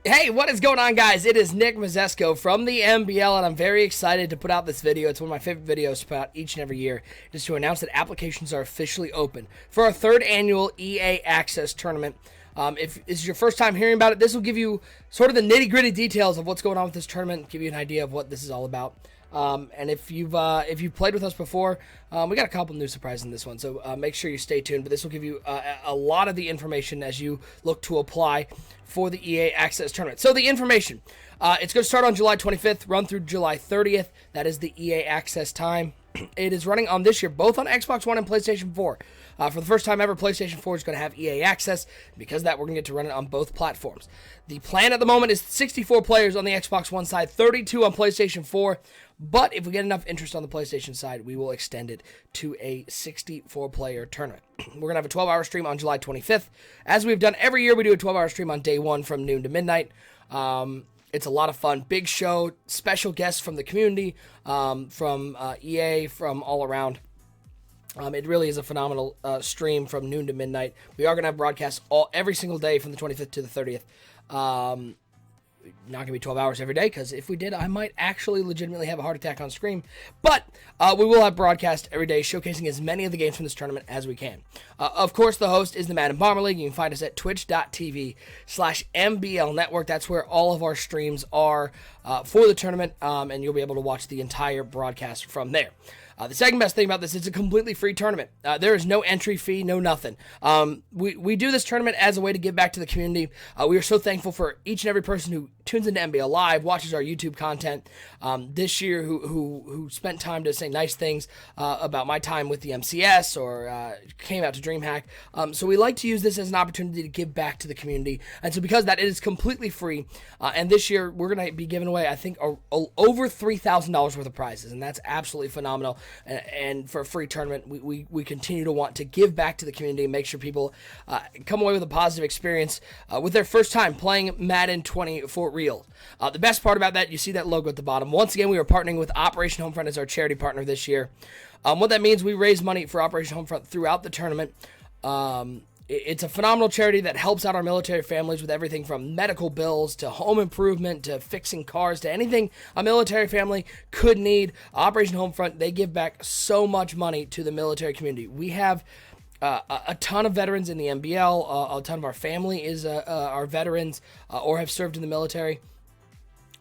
Hey, what is going on, guys? It is Nick Mazesco from the MBL, and I'm very excited to put out this video. It's one of my favorite videos to put out each and every year, just to announce that applications are officially open for our third annual EA Access Tournament. If it's your first time hearing about it, this will give you sort of the nitty-gritty details of what's going on with this tournament, give you an idea of what this is all about. And if you've played with us before, we got a couple new surprises in this one, so make sure you stay tuned. But this will give you a lot of the information as you look to apply for the EA Access Tournament. So the information, it's going to start on July 25th, run through July 30th. That is the EA Access time. It is running on this year, both on Xbox One and PlayStation 4. For the first time ever, PlayStation 4 is going to have EA Access. Because of that, we're going to get to run it on both platforms. The plan at the moment is 64 players on the Xbox One side, 32 on PlayStation 4. But if we get enough interest on the PlayStation side, we will extend it to a 64-player tournament. We're going to have a 12-hour stream on July 25th. As we've done every year, we do a 12-hour stream on day one from noon to midnight. It's a lot of fun. Big show, special guests from the community, from EA, from all around. It really is a phenomenal stream from noon to midnight. We are going to have broadcasts every single day from the 25th to the 30th. Not going to be 12 hours every day, because if we did, I might actually legitimately have a heart attack on stream. But we will have broadcast every day showcasing as many of the games from this tournament as we can. Of course, the host is the Madden Bomber League. You can find us at twitch.tv/MBL Network. That's where all of our streams are for the tournament, and you'll be able to watch the entire broadcast from there. The second best thing about this, it's a completely free tournament. There is no entry fee, no nothing. We do this tournament as a way to give back to the community. We are so thankful for each and every person who tunes into MBL Live, watches our YouTube content this year, who spent time to say nice things about my time with the MCS or came out to DreamHack. So we like to use this as an opportunity to give back to the community. And so because of that, it is completely free. And this year, we're going to be giving away, I think, over $3,000 worth of prizes. And that's absolutely phenomenal. And for a free tournament, we continue to want to give back to the community and make sure people come away with a positive experience with their first time playing Madden 20 for real. The best part about that, you see that logo at the bottom. Once again, we are partnering with Operation Homefront as our charity partner this year. What that means, we raise money for Operation Homefront throughout the tournament. It's a phenomenal charity that helps out our military families with everything from medical bills to home improvement to fixing cars to anything a military family could need. Operation Homefront, they give back so much money to the military community. We have a ton of veterans in the MBL. A ton of our family are veterans or have served in the military.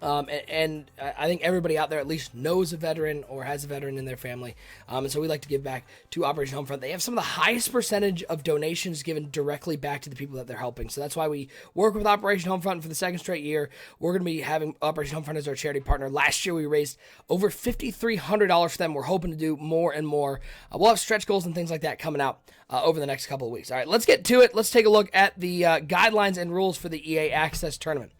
And I think everybody out there at least knows a veteran or has a veteran in their family. And so we like to give back to Operation Homefront. They have some of the highest percentage of donations given directly back to the people that they're helping. So that's why we work with Operation Homefront for the second straight year. We're going to be having Operation Homefront as our charity partner. Last year we raised over $5,300 for them. We're hoping to do more and more. We'll have stretch goals and things like that coming out over the next couple of weeks. All right, let's get to it. Let's take a look at the guidelines and rules for the EA Access Tournament.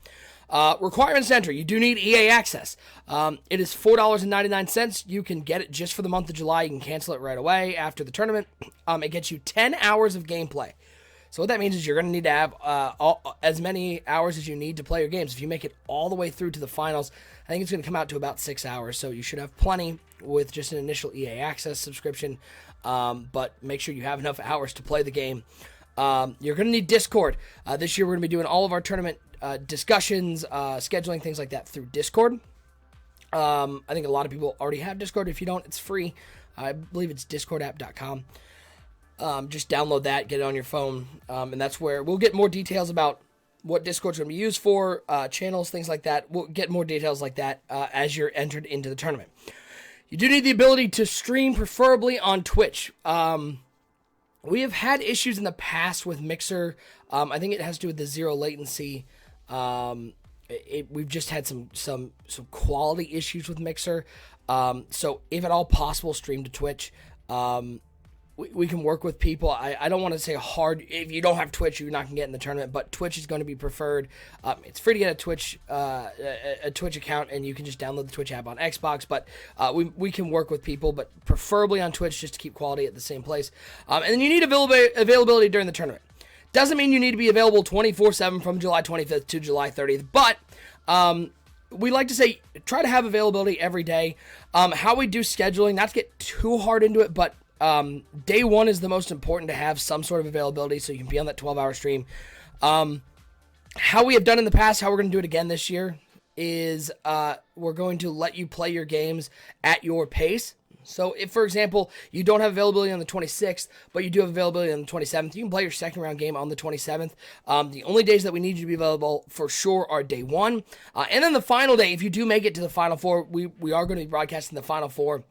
Requirements to enter. You do need EA Access. It is $4.99. You can get it just for the month of July. You can cancel it right away after the tournament. It gets you 10 hours of gameplay. So what that means is you're going to need to have as many hours as you need to play your games. If you make it all the way through to the finals, I think it's going to come out to about 6 hours. So you should have plenty with just an initial EA Access subscription. But make sure you have enough hours to play the game. You're going to need Discord. This year we're going to be doing all of our tournament discussions, scheduling, things like that through Discord. I think a lot of people already have Discord. If you don't, it's free. I believe it's discordapp.com. Just download that, get it on your phone, and that's where we'll get more details about what Discord's going to be used for, channels, things like that. We'll get more details like that as you're entered into the tournament. You do need the ability to stream, preferably on Twitch. We have had issues in the past with Mixer. I think it has to do with the zero latency. We've just had some quality issues with Mixer. So if at all possible, stream to Twitch. We can work with people. I don't want to say hard. If you don't have Twitch, you're not going to get in the tournament, but Twitch is going to be preferred. It's free to get a Twitch account, and you can just download the Twitch app on Xbox, but we can work with people, but preferably on Twitch just to keep quality at the same place. And then you need availability during the tournament. Doesn't mean you need to be available 24/7 from July 25th to July 30th, but we like to say try to have availability every day. How we do scheduling, not to get too hard into it, but day one is the most important to have some sort of availability so you can be on that 12-hour stream. how we have done in the past, how we're going to do it again this year is we're going to let you play your games at your pace. So if, for example, you don't have availability on the 26th, but you do have availability on the 27th, you can play your second round game on the 27th. The only days that we need you to be available for sure are day 1. And then the final day, if you do make it to the Final Four, we are going to be broadcasting the Final Four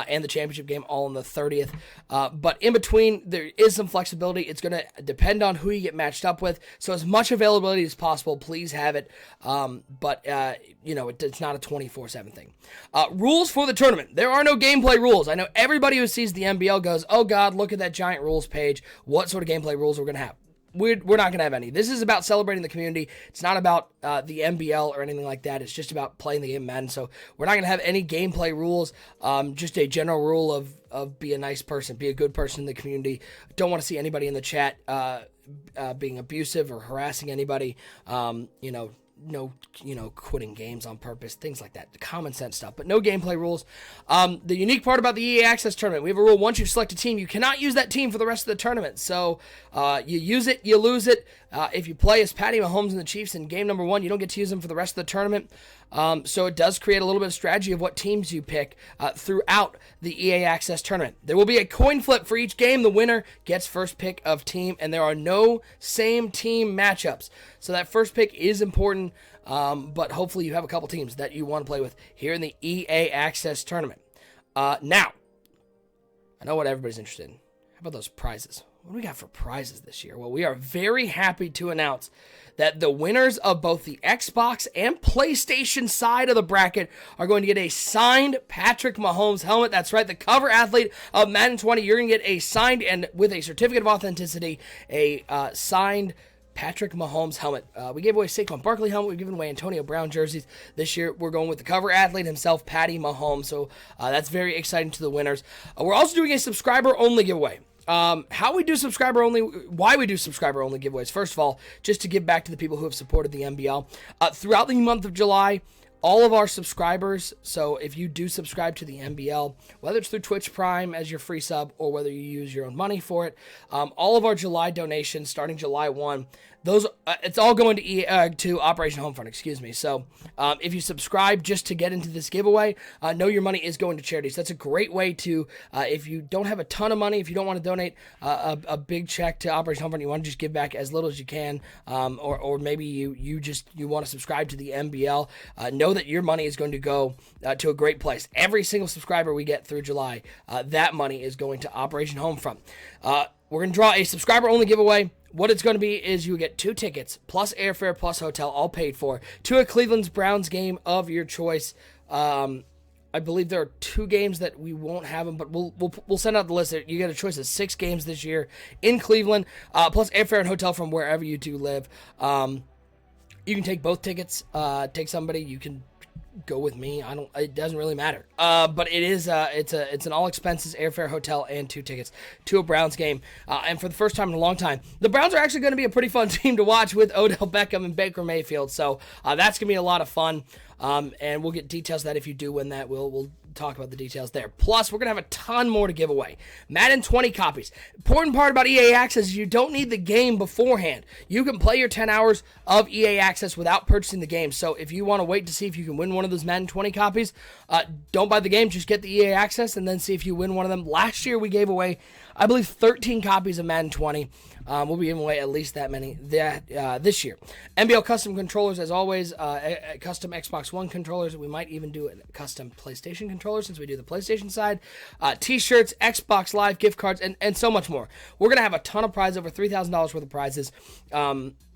and the championship game all on the 30th. But in between, there is some flexibility. It's going to depend on who you get matched up with. So as much availability as possible, please have it. But it's not a 24/7 thing. Rules for the tournament. There are no gameplay rules. I know everybody who sees the NBL goes, oh God, look at that giant rules page. What sort of gameplay rules we're going to have? We're not going to have any. This is about celebrating the community. It's not about the NBL or anything like that. It's just about playing the game of Madden. So we're not going to have any gameplay rules. Just a general rule of be a nice person, be a good person in the community. Don't want to see anybody in the chat being abusive or harassing anybody. No, quitting games on purpose, things like that, common sense stuff, but no gameplay rules. The unique part about the EA Access tournament, we have a rule: once you select a team, you cannot use that team for the rest of the tournament. So you use it, you lose it. If you play as Patty Mahomes and the Chiefs in game number 1, you don't get to use them for the rest of the tournament. So it does create a little bit of strategy of what teams you pick throughout the EA Access tournament. There will be a coin flip for each game. The winner gets first pick of team, and there are no same team matchups. So that first pick is important, but hopefully you have a couple teams that you want to play with here in the EA Access tournament. Now, I know what everybody's interested in. How about those prizes? What do we got for prizes this year? Well, we are very happy to announce that the winners of both the Xbox and PlayStation side of the bracket are going to get a signed Patrick Mahomes helmet. That's right, the cover athlete of Madden 20. You're going to get a signed and with a certificate of authenticity, a signed Patrick Mahomes helmet. We gave away Saquon Barkley helmet. We've given away Antonio Brown jerseys. This year, we're going with the cover athlete himself, Patty Mahomes. So that's very exciting to the winners. We're also doing a subscriber-only giveaway. How we do subscriber only, why we do subscriber only giveaways. First of all, just to give back to the people who have supported the NBL. Throughout the month of July, all of our subscribers, so if you do subscribe to the NBL, whether it's through Twitch Prime as your free sub or whether you use your own money for it, all of our July donations starting July 1, those it's all going to Operation Homefront, excuse me. So if you subscribe just to get into this giveaway, know your money is going to charities. That's a great way to, if you don't have a ton of money, if you don't want to donate a big check to Operation Homefront, you want to just give back as little as you can, or maybe you want to subscribe to the NBL, know that your money is going to go to a great place. Every single subscriber we get through July, that money is going to Operation Homefront. We're going to draw a subscriber-only giveaway. What it's going to be is you get 2 tickets, plus airfare, plus hotel, all paid for, to a Cleveland Browns game of your choice. I believe there are 2 games that we won't have them, but we'll send out the list. You get a choice of 6 games this year in Cleveland, plus airfare and hotel from wherever you do live. You can take both tickets. Take somebody. You can go with me. It doesn't really matter. But it is it's an all expenses airfare, hotel, and 2 tickets to a Browns game. And for the first time in a long time, the Browns are actually going to be a pretty fun team to watch with Odell Beckham and Baker Mayfield. So that's going to be a lot of fun. And we'll get details of that if you do win that. We'll talk about the details there. Plus, we're going to have a ton more to give away. Madden 20 copies. Important part about EA Access is you don't need the game beforehand. You can play your 10 hours of EA Access without purchasing the game. So if you want to wait to see if you can win one of those Madden 20 copies, don't buy the game. Just get the EA Access and then see if you win one of them. Last year, we gave away, I believe, 13 copies of Madden 20. We'll be giving away at least that many this year. NBL custom controllers, as always, custom Xbox One controllers. We might even do a custom PlayStation controller since we do the PlayStation side. T-shirts, Xbox Live gift cards, and so much more. We're going to have a ton of prizes, over $3,000 worth of prizes.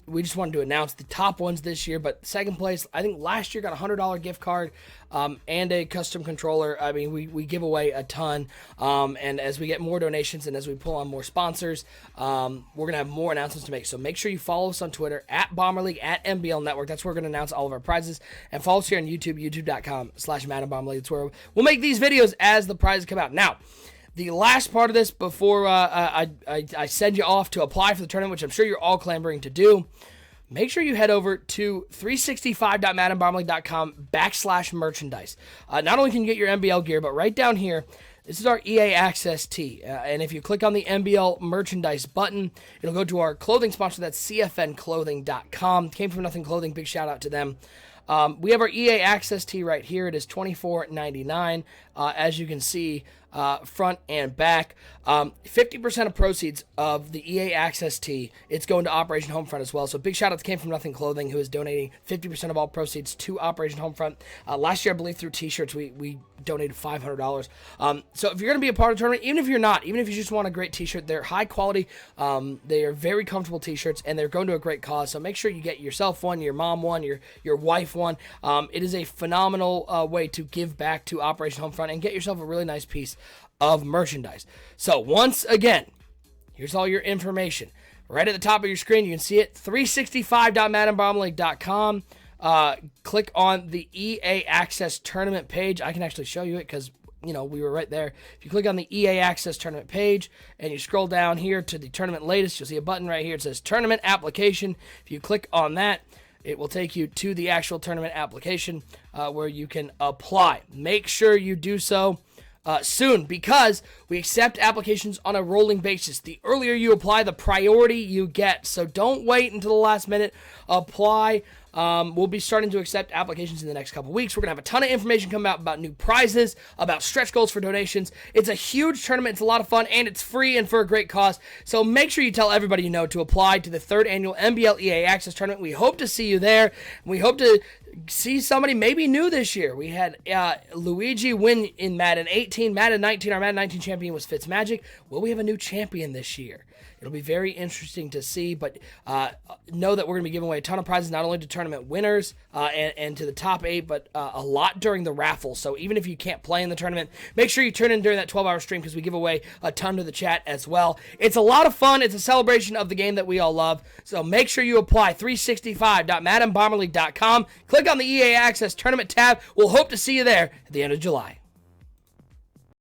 We just wanted to announce the top ones this year, but second place, I think last year got a $100 gift card and a custom controller. I mean, we give away a ton, and as we get more donations and as we pull on more sponsors, we're going to have more announcements to make. So make sure you follow us on Twitter, at Bomber League, at MBL Network. That's where we're going to announce all of our prizes. And follow us here on YouTube, youtube.com/Madden Bomber League. That's where we'll make these videos as the prizes come out. Now, the last part of this before I send you off to apply for the tournament, which I'm sure you're all clamoring to do, make sure you head over to 365.maddenbomberleague.com/merchandise. Not only can you get your NBL gear, but right down here, This is our EA Access tee, and if you click on the NBL merchandise button, it'll go to our clothing sponsor. That's cfnclothing.com. Came from Nothing Clothing. Big shout out to them. We have our EA Access tee right here. It is $24.99. As you can see, front and back. 50% of proceeds of the EA Access tee, it's going to Operation Homefront as well. So big shout out to Came From Nothing Clothing, who is donating 50% of all proceeds to Operation Homefront. Last year, I believe through t-shirts, we donated $500. So if you're going to be a part of the tournament, even if you're not, even if you just want a great t-shirt, they're high quality. They are very comfortable t-shirts, and they're going to a great cause. So make sure you get yourself one, your mom one, your wife one. It is a phenomenal way to give back to Operation Homefront and get yourself a really nice piece of merchandise. So once again, here's all your information. Right at the top of your screen, you can see it, 365.maddenbombleague.com. Click on the EA Access Tournament page. I can actually show you it because, we were right there. If you click on the EA Access Tournament page and you scroll down here to the tournament latest, you'll see a button right here. It says Tournament Application. If you click on that, it will take you to the actual tournament application where you can apply. Make sure you do so soon, because we accept applications on a rolling basis. The earlier you apply, the priority you get. So don't wait until the last minute. Apply. We'll be starting to accept applications in the next couple weeks. We're going to have a ton of information come out about new prizes, about stretch goals for donations. It's a huge tournament. It's a lot of fun, and it's free and for a great cause. So make sure you tell everybody you know to apply to the 3rd annual NBL EA Access Tournament. We hope to see you there. We hope to see somebody maybe new this year. We had Luigi win in Madden 18, Madden 19. Our Madden 19 champion was Fitzmagic. Will we have a new champion this year? It'll be very interesting to see, but know that we're going to be giving away a ton of prizes, not only to tournament winners and to the top 8, but a lot during the raffle. So even if you can't play in the tournament, make sure you tune in during that 12-hour stream, because we give away a ton to the chat as well. It's a lot of fun. It's a celebration of the game that we all love. So make sure you apply, 365.maddenbomberleague.com. Click on the EA Access Tournament tab. We'll hope to see you there at the end of July.